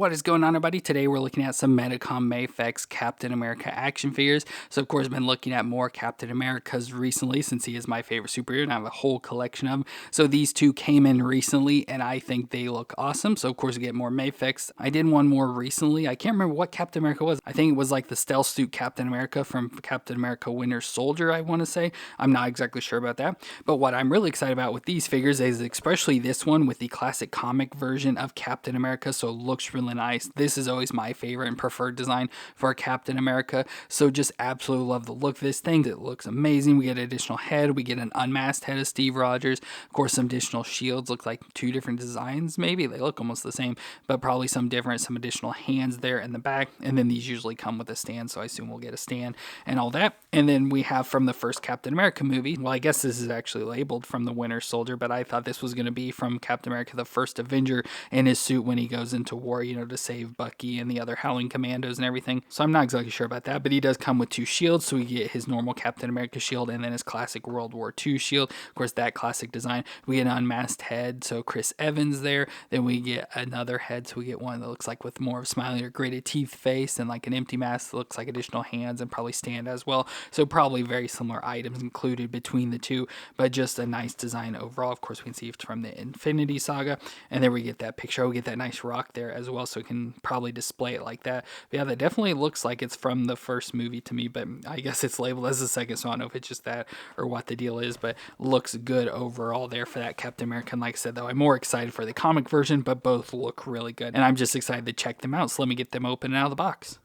What is going on, everybody? Today we're looking at some Medicom Mafex Captain America action figures. So of course I've been looking at more Captain Americas recently since he is my favorite superhero and I have a whole collection of them. So these two came in recently and I think they look awesome. So of course we get more Mafex. I did one more recently. I can't remember what Captain America was. I think it was like the stealth suit Captain America from Captain America Winter Soldier, I want to say. I'm not exactly sure about that. But what I'm really excited about with these figures is especially this one with the classic comic version of Captain America. So it looks really nice. This is always my favorite and preferred design for Captain America. So just absolutely love the look of this thing. It looks amazing. We get an additional head. We get an unmasked head of Steve Rogers. Of course, some additional shields. Look like two different designs maybe. They look almost the same, but probably some different. Some additional hands there in the back. And then these usually come with a stand, so I assume we'll get a stand and all that. And then we have from the first Captain America movie. Well, I guess this is actually labeled from the Winter Soldier, but I thought this was going to be from Captain America, the first Avenger, in his suit when he goes into war, you know, to save Bucky and the other Howling Commandos and everything. So I'm not exactly sure about that, but he does come with two shields. So we get his normal Captain America shield and then his classic World War II shield. Of course, that classic design. We get an unmasked head, so Chris Evans there. Then we get another head, so we get one that looks like with more of a smiling or gritted teeth face and like an empty mask that looks like additional hands and probably stand as well. So probably very similar items included between the two, but just a nice design overall. Of course, we can see it's from the Infinity Saga, and then we get that picture. We get that nice rock there as well, so we can probably display it like that. But yeah, that definitely looks like it's from the first movie to me, but I guess it's labeled as the second, so I don't know if it's just that or what the deal is, but looks good overall there for that Captain America. And like I said, though, I'm more excited for the comic version, but both look really good, and I'm just excited to check them out, so let me get them open out of the box.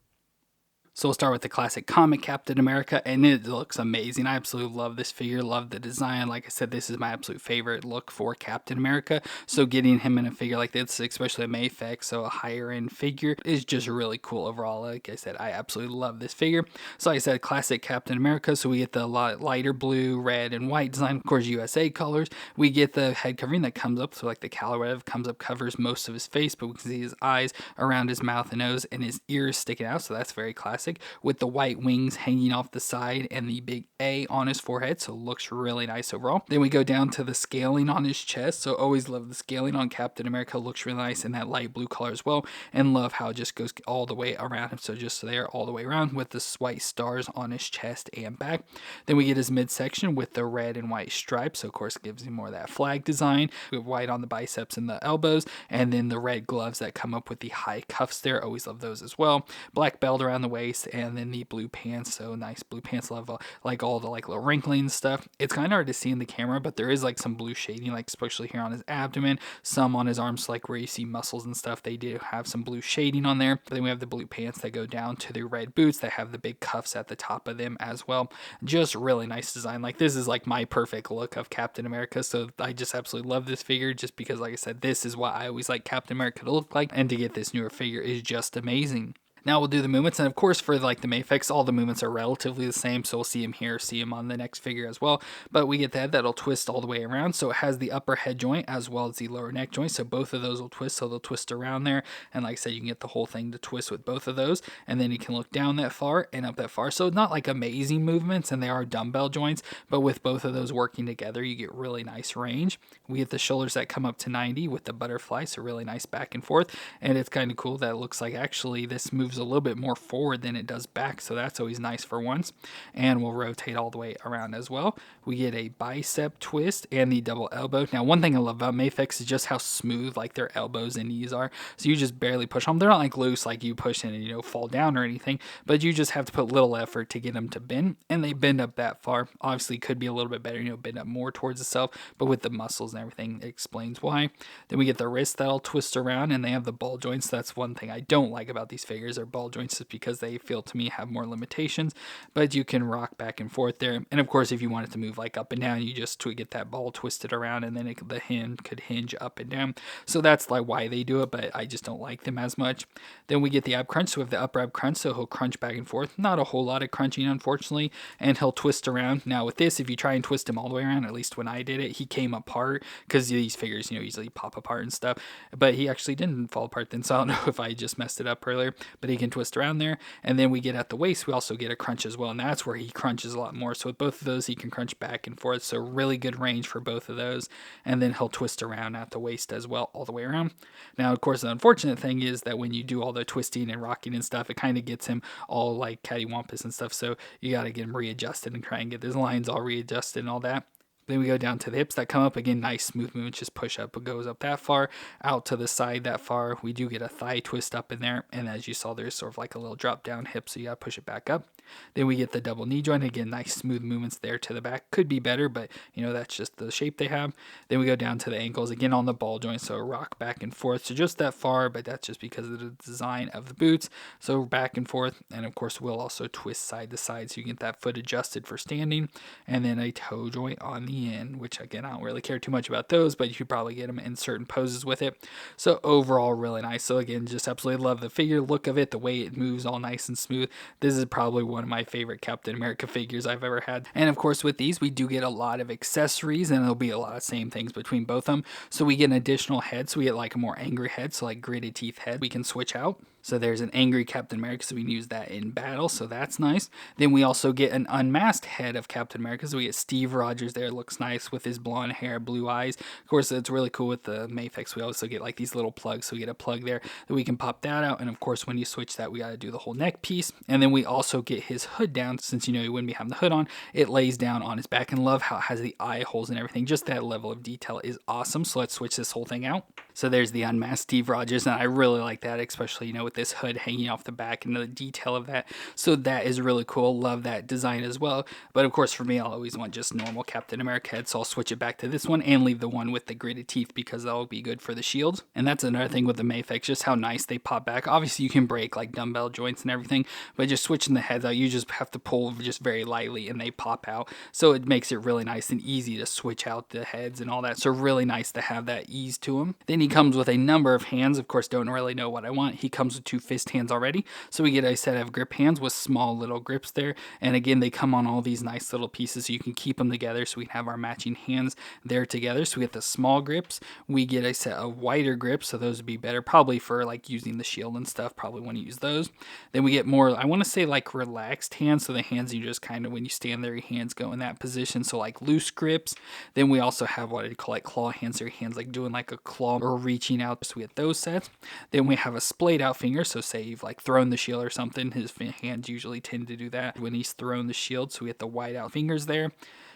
So we'll start with the classic comic Captain America, and it looks amazing. I absolutely love this figure, love the design. Like I said, this is my absolute favorite look for Captain America. So getting him in a figure like this, especially a Mafex, so a higher end figure, is just really cool overall. Like I said, I absolutely love this figure. So like I said, classic Captain America. So we get the lighter blue, red, and white design, of course, USA colors. We get the head covering that comes up, so like the cowl comes up, covers most of his face, but we can see his eyes around his mouth and nose, and his ears sticking out. So that's very classic. With the white wings hanging off the side and the big A on his forehead, so looks really nice overall. Then we go down to the scaling on his chest, so always love the scaling on Captain America, looks really nice in that light blue color as well, and love how it just goes all the way around him, so just there all the way around with the white stars on his chest and back. Then we get his midsection with the red and white stripes, so of course it gives him more of that flag design, with white on the biceps and the elbows, and then the red gloves that come up with the high cuffs there, always love those as well. Black belt around the waist, and then the blue pants, so nice blue pants. Love like all the like little wrinkling stuff. It's kind of hard to see in the camera, but there is like some blue shading, like especially here on his abdomen, some on his arms, like where you see muscles and stuff. They do have some blue shading on there. But then we have the blue pants that go down to the red boots that have the big cuffs at the top of them as well. Just really nice design. Like this is like my perfect look of Captain America, so I just absolutely love this figure just because, like I said, this is what I always like Captain America to look like, and to get this newer figure is just amazing. Now we'll do the movements, and of course for like the Mafex, all the movements are relatively the same, so we'll see him here, see him on the next figure as well. But we get the head that'll twist all the way around, so it has the upper head joint as well as the lower neck joint, so both of those will twist, so they'll twist around there, and like I said, you can get the whole thing to twist with both of those, and then you can look down that far and up that far, so not like amazing movements, and they are dumbbell joints, but with both of those working together, you get really nice range. We get the shoulders that come up to 90 with the butterfly, so really nice back and forth, and it's kind of cool that it looks like actually this moves a little bit more forward than it does back, so that's always nice for once. And we'll rotate all the way around as well. We get a bicep twist and the double elbow. Now, one thing I love about Mafex is just how smooth like their elbows and knees are, so you just barely push them. They're not like loose, like you push in and, you know, fall down or anything, but you just have to put little effort to get them to bend, and they bend up that far. Obviously could be a little bit better, you know, bend up more towards itself, but with the muscles and everything, it explains why. Then we get the wrist that'll twist around, and they have the ball joints. That's one thing I don't like about these figures, are ball joints, just because they feel to me have more limitations, but you can rock back and forth there. And of course, if you want it to move like up and down, you just get that ball twisted around, and then the hand could hinge up and down. So that's like why they do it, but I just don't like them as much. Then we get the ab crunch, so we have the upper ab crunch, so he'll crunch back and forth. Not a whole lot of crunching, unfortunately, and he'll twist around. Now with this, if you try and twist him all the way around, at least when I did it, he came apart, because these figures, you know, easily pop apart and stuff, but he actually didn't fall apart then, so I don't know if I just messed it up earlier, but he can twist around there. And then we get at the waist, we also get a crunch as well, and that's where he crunches a lot more. So with both of those, he can crunch back and forth, so really good range for both of those. And then he'll twist around at the waist as well, all the way around. Now, of course, the unfortunate thing is that when you do all the twisting and rocking and stuff, it kind of gets him all like cattywampus and stuff, so you got to get him readjusted and try and get his lines all readjusted and all that. Then we go down to the hips that come up. Again, nice smooth movements, just push up. It goes up that far, out to the side that far. We do get a thigh twist up in there. And as you saw, there's sort of like a little drop down hip, so you got to push it back up. Then we get the double knee joint. Again, nice smooth movements there to the back. Could be better, but that's just the shape they have. Then we go down to the ankles, again on the ball joint, so rock back and forth. So just that far, but that's just because of the design of the boots. So back and forth. And of course, we'll also twist side to side so you get that foot adjusted for standing. And then a toe joint on the end, which again, I don't really care too much about those, but you could probably get them in certain poses with it. So overall, really nice. So again, just absolutely love the figure, look of it, the way it moves all nice and smooth. This is probably one of my favorite Captain America figures I've ever had. And of course, with these, we do get a lot of accessories, and there'll be a lot of same things between both of them. So we get an additional head, so we get like a more angry head, so like gritted teeth head we can switch out. So there's an angry Captain America, so we can use that in battle, so that's nice. Then we also get an unmasked head of Captain America, so we get Steve Rogers there. It looks nice with his blonde hair, blue eyes. Of course, it's really cool with the Mafex. We also get like these little plugs, so we get a plug there that we can pop that out. And of course, when you switch that, we got to do the whole neck piece. And then we also get his hood down, since he wouldn't be having the hood on. It lays down on his back, and love how it has the eye holes and everything. Just that level of detail is awesome. So let's switch this whole thing out. So there's the unmasked Steve Rogers, and I really like that, especially, with this hood hanging off the back and the detail of that. So that is really cool. Love that design as well. But of course, for me, I'll always want just normal Captain America head, so I'll switch it back to this one and leave the one with the gritted teeth because that'll be good for the shields. And that's another thing with the Mafex, just how nice they pop back. Obviously, you can break like dumbbell joints and everything, but just switching the heads out, you just have to pull just very lightly and they pop out. So it makes it really nice and easy to switch out the heads and all that. So really nice to have that ease to him. Then he comes with a number of hands. Of course, don't really know what I want. He comes with 2 fist hands already. So we get a set of grip hands with small little grips there. And again, they come on all these nice little pieces so you can keep them together, so we can have our matching hands there together. So we get the small grips. We get a set of wider grips, so those would be better probably for like using the shield and stuff. Probably want to use those. Then we get more, I want to say like relaxed hands. So the hands you just kind of, when you stand there, your hands go in that position. So like loose grips. Then we also have what I call like claw hands, or your hands like doing like a claw or reaching out. So we get those sets. Then we have a splayed out finger. So say you've like thrown the shield or something, his hands usually tend to do that when he's thrown the shield. So we get the wide out fingers there.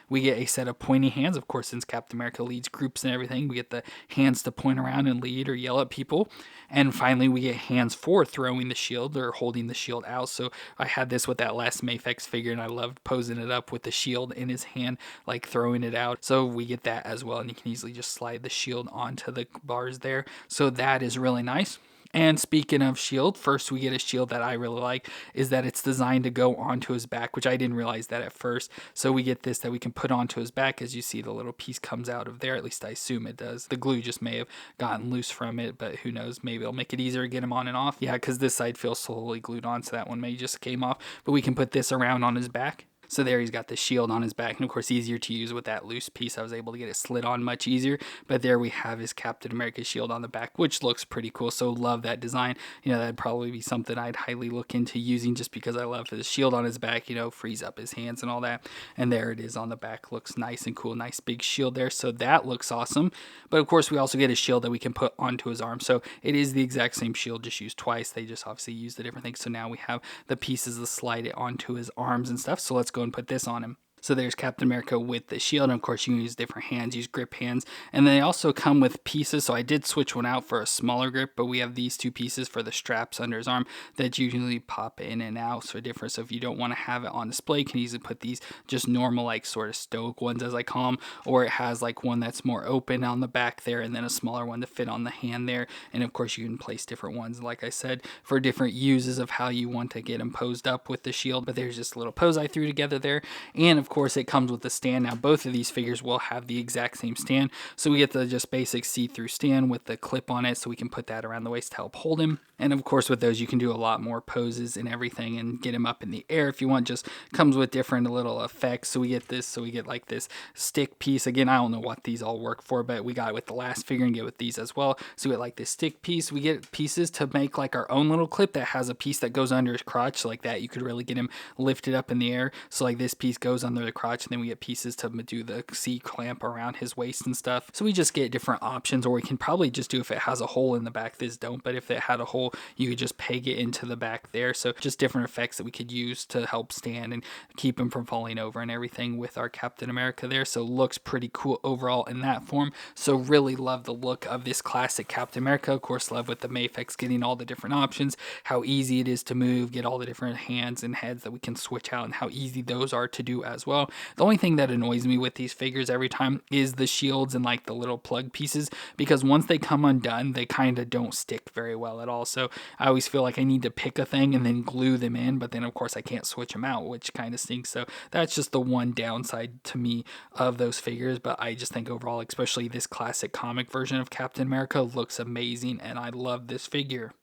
We get a set of pointy hands. Of course, since Captain America leads groups and everything, we get the hands to point around and lead or yell at people. And finally, we get hands for throwing the shield or holding the shield out. So I had this with that last Mafex figure, and I loved posing it up with the shield in his hand, like throwing it out. So we get that as well, and you can easily just slide the shield onto the bars there. So that is really nice. And speaking of shield, first we get a shield that I really like, is that it's designed to go onto his back, which I didn't realize that at first. So we get this that we can put onto his back. As you see, the little piece comes out of there, at least I assume it does. The glue just may have gotten loose from it, but who knows, maybe it'll make it easier to get him on and off. Yeah, because this side feels slowly glued on, so that one may just came off. But we can put this around on his back. So there he's got the shield on his back, and of course easier to use with that loose piece. I was able to get it slid on much easier, but there we have his Captain America shield on the back, which looks pretty cool. So love that design. That'd probably be something I'd highly look into using, just because I love his shield on his back, frees up his hands and all that. And there it is on the back. Looks nice and cool. Nice big shield there. So that looks awesome. But of course we also get a shield that we can put onto his arm. So it is the exact same shield, just used twice. They just obviously used the different things. So now we have the pieces to slide it onto his arms and stuff. So let's go and put this on him. So there's Captain America with the shield, and of course you can use different hands, use grip hands, and they also come with pieces. So I did switch one out for a smaller grip, but we have these 2 pieces for the straps under his arm that usually pop in and out, so different. So if you don't want to have it on display, you can easily put these just normal, like sort of stoic ones, as I call them, or it has like one that's more open on the back there, and then a smaller one to fit on the hand there. And of course you can place different ones, like I said, for different uses of how you want to get them posed up with the shield. But there's just a little pose I threw together there, and of course it comes with the stand. Now both of these figures will have the exact same stand, so we get the just basic see-through stand with the clip on it, so we can put that around the waist to help hold him. And of course with those you can do a lot more poses and everything and get him up in the air if you want. Just comes with different little effects. So we get this, so we get like this stick piece. Again, I don't know what these all work for, but we got it with the last figure and get with these as well. So we get like this stick piece. We get pieces to make like our own little clip that has a piece that goes under his crotch. So like that you could really get him lifted up in the air. So like this piece goes under the crotch, and then we get pieces to do the C-clamp around his waist and stuff. So we just get different options, or we can probably just do if it has a hole in the back. This don't, but if it had a hole, you could just peg it into the back there. So just different effects that we could use to help stand and keep him from falling over and everything with our Captain America there. So looks pretty cool overall in that form. So really love the look of this classic Captain America. Of course, love with the Mafex getting all the different options, how easy it is to move, get all the different hands and heads that we can switch out, and how easy those are to do as well. The only thing that annoys me with these figures every time is the shields and like the little plug pieces, because once they come undone, they kind of don't stick very well at all. So I always feel like I need to pick a thing and then glue them in, but then of course I can't switch them out, which kind of stinks. So that's just the one downside to me of those figures. But I just think overall, especially this classic comic version of Captain America, looks amazing, and I love this figure.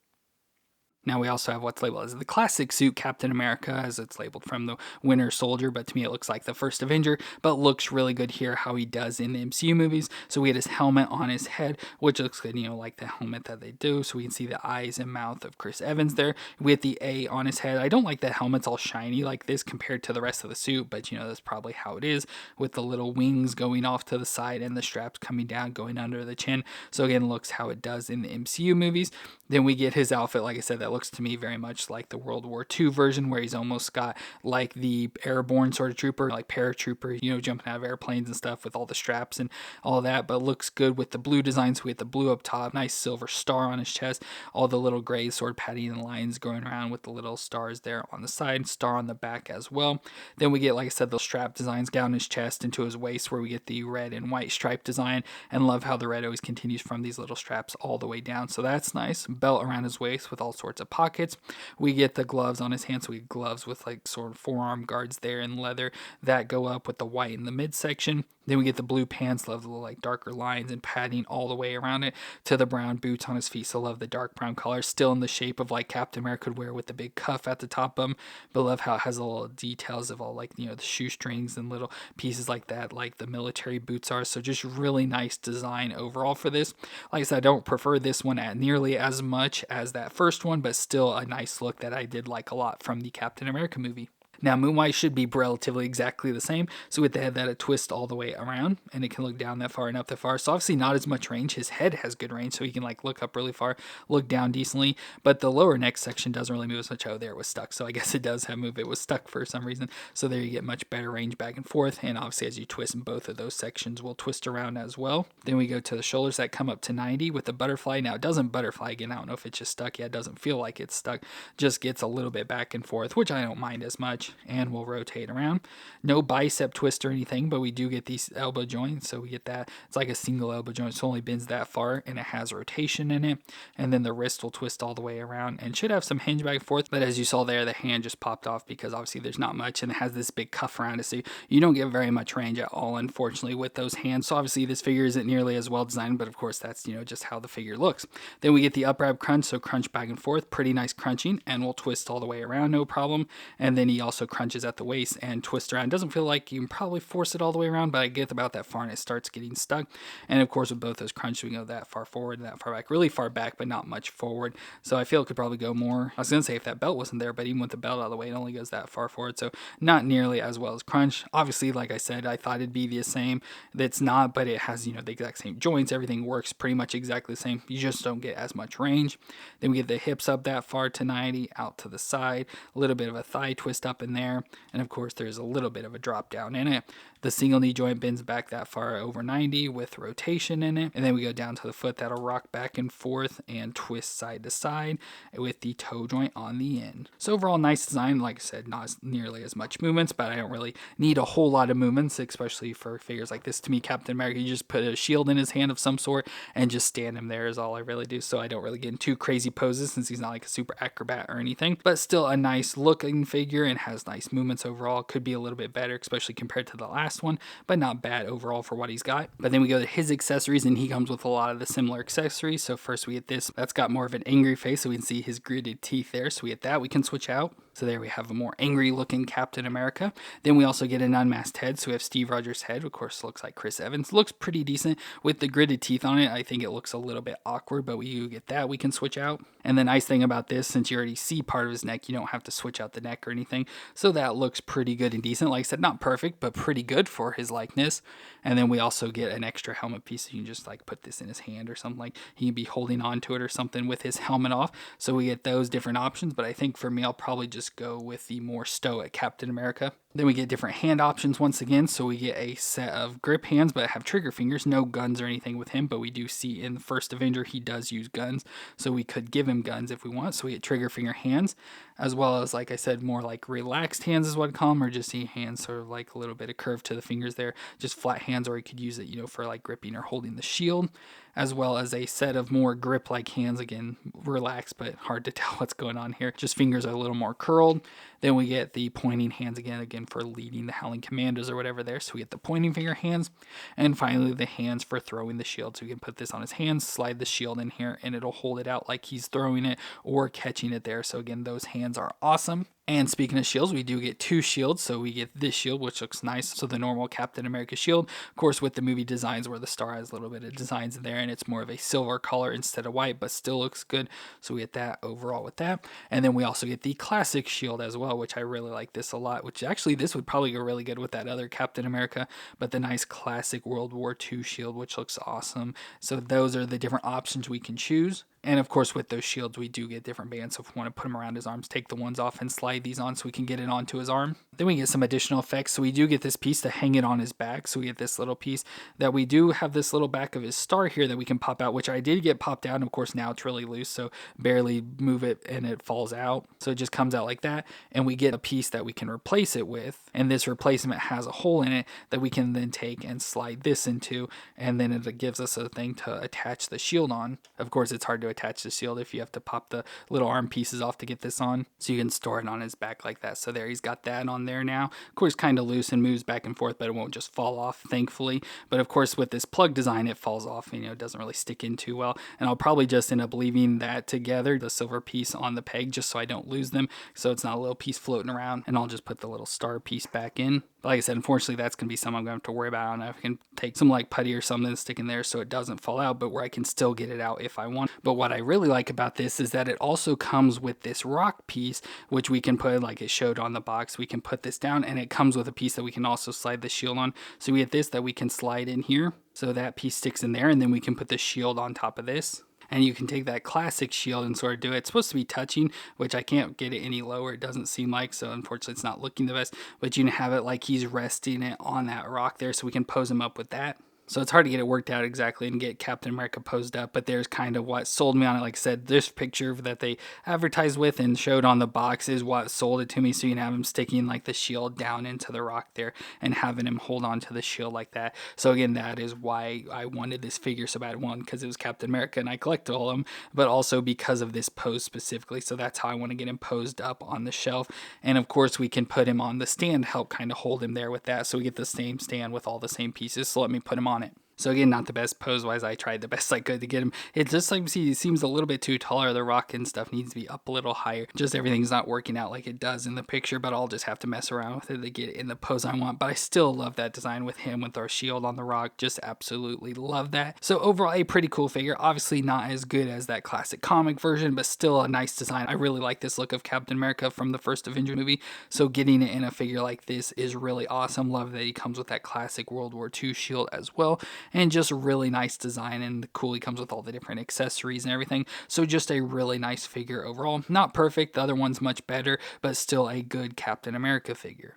Now we also have what's labeled as the classic suit Captain America, as it's labeled from the Winter Soldier, but to me it looks like the first Avenger, but looks really good here how he does in the MCU movies. So we had his helmet on his head, which looks good, like the helmet that they do. So we can see the eyes and mouth of Chris Evans there. We have the A on his head. I don't like that helmet's all shiny like this compared to the rest of the suit, but that's probably how it is, with the little wings going off to the side and the straps coming down, going under the chin. So again, looks how it does in the MCU movies. Then we get his outfit, like I said, that looks to me very much like the World War II version, where he's almost got like the airborne sort of trooper, like paratrooper, jumping out of airplanes and stuff with all the straps and all that, but looks good with the blue designs. We have the blue up top, nice silver star on his chest, all the little gray sword padding and lines going around with the little stars there on the side, star on the back as well. Then we get, like I said, the strap designs down his chest into his waist, where we get the red and white stripe design, and love how the red always continues from these little straps all the way down. So that's nice. Belt around his waist with all sorts of pockets. We get the gloves on his hands, so we get gloves with like sort of forearm guards there in leather that go up with the white in the midsection. Then we get the blue pants, love the little like darker lines and padding all the way around it, to the brown boots on his feet. So love the dark brown color, still in the shape of like Captain America could wear with the big cuff at the top of them, but love how it has little details of all like the shoestrings and little pieces like that, like the military boots are. So just really nice design overall for this. Like I said, I don't prefer this one at nearly as much as that first one, but still a nice look that I did like a lot from the Captain America movie. Now, Moonlight should be relatively exactly the same. So with the head that it twists all the way around, and it can look down that far and up that far. So obviously not as much range. His head has good range, so he can like look up really far, look down decently. But the lower neck section doesn't really move as much. Oh, there it was stuck. So I guess it does have move. It was stuck for some reason. So there you get much better range back and forth. And obviously as you twist, both of those sections will twist around as well. Then we go to the shoulders that come up to 90 with the butterfly. Now it doesn't butterfly again. I don't know if it's just stuck. Yeah, it doesn't feel like it's stuck. Just gets a little bit back and forth, which I don't mind as much. And we'll rotate around. No bicep twist or anything, but we do get these elbow joints, so we get that. It's like a single elbow joint, so it only bends that far, and it has rotation in it. And then the wrist will twist all the way around and should have some hinge back and forth, but as you saw there, the hand just popped off because obviously there's not much, and it has this big cuff around it, so you don't get very much range at all, unfortunately, with those hands. So obviously this figure isn't nearly as well designed, but of course that's just how the figure looks. Then we get the upright crunch, so crunch back and forth, pretty nice crunching, and will twist all the way around, no problem. And then he also crunches at the waist and twist around. Doesn't feel like you can probably force it all the way around, but I get about that far and it starts getting stuck. And of course with both those crunches, we go that far forward and that far back, really far back, but not much forward. So I feel it could probably go more. I was going to say if that belt wasn't there, but even with the belt out of the way, it only goes that far forward. So not nearly as well as crunch. Obviously, like I said, I thought it'd be the same. It's not, but it has, the exact same joints. Everything works pretty much exactly the same. You just don't get as much range. Then we get the hips up that far to 90, out to the side, a little bit of a thigh twist up in there. And of course, there's a little bit of a drop down in it. The single knee joint bends back that far over 90 with rotation in it. And then we go down to the foot that'll rock back and forth and twist side to side with the toe joint on the end. So overall, nice design. Like I said, not nearly as much movements, but I don't really need a whole lot of movements, especially for figures like this. To me, Captain America, you just put a shield in his hand of some sort and just stand him there is all I really do. So I don't really get in too crazy poses since he's not like a super acrobat or anything, but still a nice looking figure and has nice movements overall. Could be a little bit better, especially compared to the last last one, but not bad overall for what he's got. But then we go to his accessories, and he comes with a lot of the similar accessories. So first we get this, that's got more of an angry face, so we can see his gritted teeth there. So we get that, we can switch out. So there we have a more angry looking Captain America. Then we also get an unmasked head. So we have Steve Rogers' head, of course, looks like Chris Evans. Looks pretty decent with the gritted teeth on it. I think it looks a little bit awkward, but we do get that, we can switch out. And the nice thing about this, since you already see part of his neck, you don't have to switch out the neck or anything. So that looks pretty good and decent. Like I said, not perfect, but pretty good for his likeness. And then we also get an extra helmet piece. So you can just like put this in his hand or something, like he can be holding on to it or something with his helmet off. So we get those different options, but I think for me, I'll probably just go with the more stoic Captain America. Then we get different hand options once again. So we get a set of grip hands, but have trigger fingers, no guns or anything with him. But we do see in the first Avenger, he does use guns. So we could give him guns if we want. So we get trigger finger hands, as well as, like I said, more like relaxed hands is what I'd call them, or just see hands sort of like a little bit of curve to the fingers there, just flat hands, or you could use it, for like gripping or holding the shield, as well as a set of more grip-like hands, again, relaxed, but hard to tell what's going on here. Just fingers are a little more curled. Then we get the pointing hands again for leading the Howling Commandos or whatever there. So we get the pointing finger hands. And finally, the hands for throwing the shield. So we can put this on his hands, slide the shield in here, and it'll hold it out like he's throwing it or catching it there. So again, those hands are awesome. And speaking of shields, we do get two shields. So we get this shield, which looks nice. So the normal Captain America shield, of course, with the movie designs where the star has a little bit of designs in there and it's more of a silver color instead of white, but still looks good. So we get that overall with that. And then we also get the classic shield as well, which I really like this a lot, which actually this would probably go really good with that other Captain America, but the nice classic World War II shield, which looks awesome. So those are the different options we can choose. And of course, with those shields, we do get different bands. So if we want to put them around his arms, take the ones off and slide these on so we can get it onto his arm. Then we get some additional effects. So we do get this piece to hang it on his back. So we get this little piece that we do have this little back of his star here that we can pop out, which I did get popped out. And of course, now it's really loose. So barely move it and it falls out. So it just comes out like that. And we get a piece that we can replace it with. And this replacement has a hole in it that we can then take and slide this into. And then it gives us a thing to attach the shield on. Of course, it's hard to attach the shield if you have to pop the little arm pieces off to get this on, so you can store it on his back like that. So there, he's got that on there now. Of course, kind of loose and moves back and forth, but it won't just fall off, thankfully. But of course, with this plug design, it falls off, it doesn't really stick in too well. And I'll probably just end up leaving that together, the silver piece on the peg, just so I don't lose them, so it's not a little piece floating around. And I'll just put the little star piece back in. But like I said, unfortunately, that's going to be something I'm going to have to worry about. I don't know if I can take some like putty or something and stick in there so it doesn't fall out, but where I can still get it out if I want. But what I really like about this is that it also comes with this rock piece, which we can put, like it showed on the box, we can put this down, and it comes with a piece that we can also slide the shield on. So we get this that we can slide in here. So that piece sticks in there, and then we can put the shield on top of this. And you can take that classic shield and sort of do it. It's supposed to be touching, which I can't get it any lower, it doesn't seem like, so unfortunately it's not looking the best. But you can have it like he's resting it on that rock there, so we can pose him up with that. So it's hard to get it worked out exactly and get Captain America posed up, but there's kind of what sold me on it. Like I said, this picture that they advertised with and showed on the box is what sold it to me. So you can have him sticking like the shield down into the rock there and having him hold on to the shield like that. So again, that is why I wanted this figure so bad. One, because it was Captain America and I collected all of them, but also because of this pose specifically. So that's how I want to get him posed up on the shelf. And of course, we can put him on the stand, help kind of hold him there with that. So we get the same stand with all the same pieces. So let me put him on it. So again, not the best pose-wise. I tried the best I could to get him. It just like he seems a little bit too taller. The rock and stuff needs to be up a little higher. Just everything's not working out like it does in the picture, but I'll just have to mess around with it to get it in the pose I want. But I still love that design with him with our shield on the rock. Just absolutely love that. So overall, a pretty cool figure. Obviously not as good as that classic comic version, but still a nice design. I really like this look of Captain America from the first Avenger movie. So getting it in a figure like this is really awesome. Love that he comes with that classic World War II shield as well. And just really nice design, and cool, he comes with all the different accessories and everything. So just a really nice figure overall. Not perfect, the other one's much better, but still a good Captain America figure.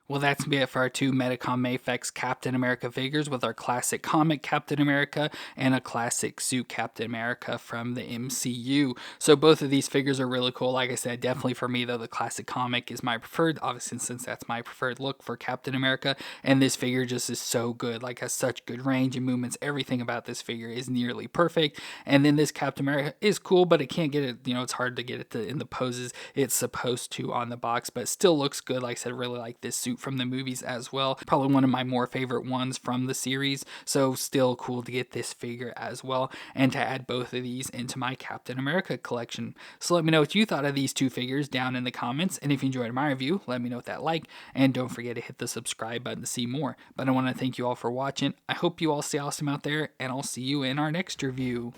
Well, that's going to be it for our two Medicom Mafex Captain America figures with our classic comic Captain America and a classic suit Captain America from the MCU. So both of these figures are really cool. Like I said, definitely for me, though, the classic comic is my preferred, obviously, since that's my preferred look for Captain America. And this figure just is so good, like has such good range and movements. Everything about this figure is nearly perfect. And then this Captain America is cool, but it can't get it, it's hard to get it in the poses it's supposed to on the box, but still looks good. Like I said, really like this suit from the movies as well. Probably one of my more favorite ones from the series, so still cool to get this figure as well, and to add both of these into my Captain America collection. So let me know what you thought of these two figures down in the comments, and if you enjoyed my review, let me know with that like, and don't forget to hit the subscribe button to see more. But I want to thank you all for watching. I hope you all stay awesome out there, and I'll see you in our next review.